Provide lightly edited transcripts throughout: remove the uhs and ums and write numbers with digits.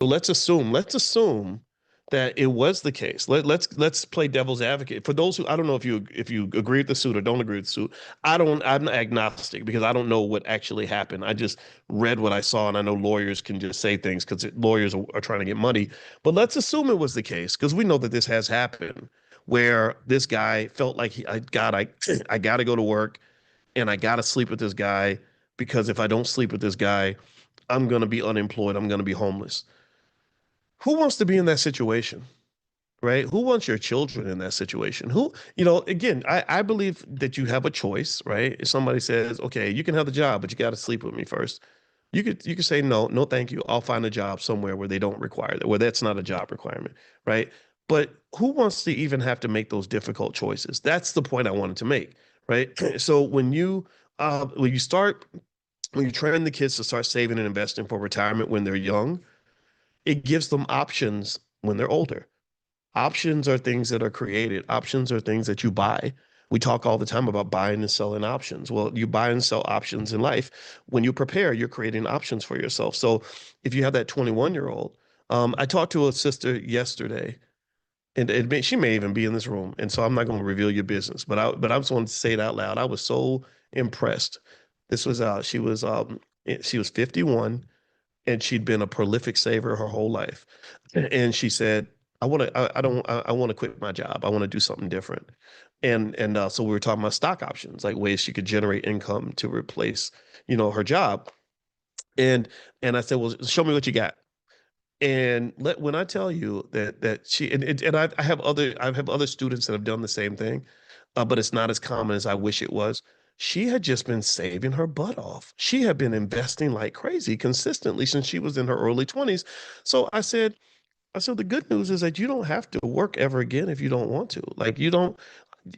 So let's assume that it was the case. Let's play devil's advocate. For those who I don't know if you agree with the suit or don't agree with the suit. I'm agnostic because I don't know what actually happened. I just read what I saw, and I know lawyers can just say things because lawyers are trying to get money. But let's assume it was the case because we know that this has happened where this guy felt like I got to go to work and I got to sleep with this guy because if I don't sleep with this guy, I'm going to be unemployed. I'm going to be homeless. Who wants to be in that situation? Right? Who wants your children in that situation? Again, I believe that you have a choice, right? If somebody says, okay, you can have the job, but you got to sleep with me first. You could say no, no, thank you. I'll find a job somewhere where they don't require that, where that's not a job requirement, right? But who wants to even have to make those difficult choices? That's the point I wanted to make, right? So when you start when you train the kids to start saving and investing for retirement when they're young, it gives them options when they're older. Options are things that are created. Options are things that you buy. We talk all the time about buying and selling options. Well, you buy and sell options in life. When you prepare, you're creating options for yourself. So if you have that 21-year-old, I talked to a sister yesterday, and she may even be in this room. And so I'm not going to reveal your business, but I just wanted to say it out loud. I was so impressed. This was she was 51 and she'd been a prolific saver her whole life. And she said, I don't, I want to quit my job. I want to do something different. And so we were talking about stock options, like ways she could generate income to replace, her job. And and I said, well, show me what you got. And when I tell you that she and I have other students that have done the same thing, but it's not as common as I wish it was. She had just been saving her butt off. She had been investing like crazy consistently since she was in her early 20s. So I said, the good news is that you don't have to work ever again if you don't want to. Like you don't,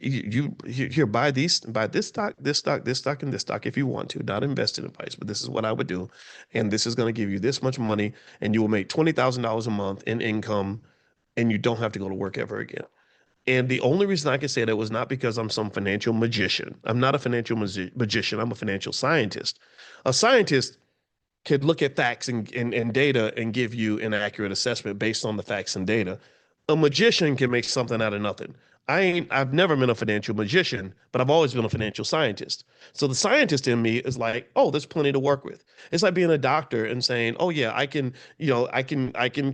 here buy this stock, and this stock if you want to. Not invested advice, but this is what I would do, and this is going to give you this much money, and you will make $20,000 a month in income, and you don't have to go to work ever again. And the only reason I can say that was not because I'm some financial magician. I'm not a financial magician. I'm a financial scientist. A scientist could look at facts and data and give you an accurate assessment based on the facts and data. A magician can make something out of nothing. I've never been a financial magician, but I've always been a financial scientist. So the scientist in me is like, oh, there's plenty to work with. It's like being a doctor and saying, oh yeah, I can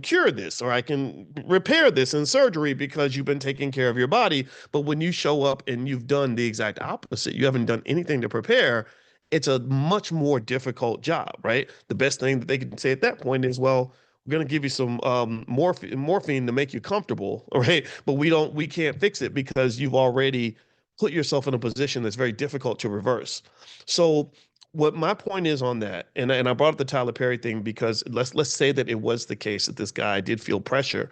cure this or I can repair this in surgery because you've been taking care of your body. But when you show up and you've done the exact opposite, you haven't done anything to prepare, it's a much more difficult job, right? The best thing that they can say at that point is, well, we're going to give you some morphine to make you comfortable, right? But we can't fix it because you've already put yourself in a position that's very difficult to reverse. So what my point is on that, and I brought up the Tyler Perry thing because let's say that it was the case that this guy did feel pressure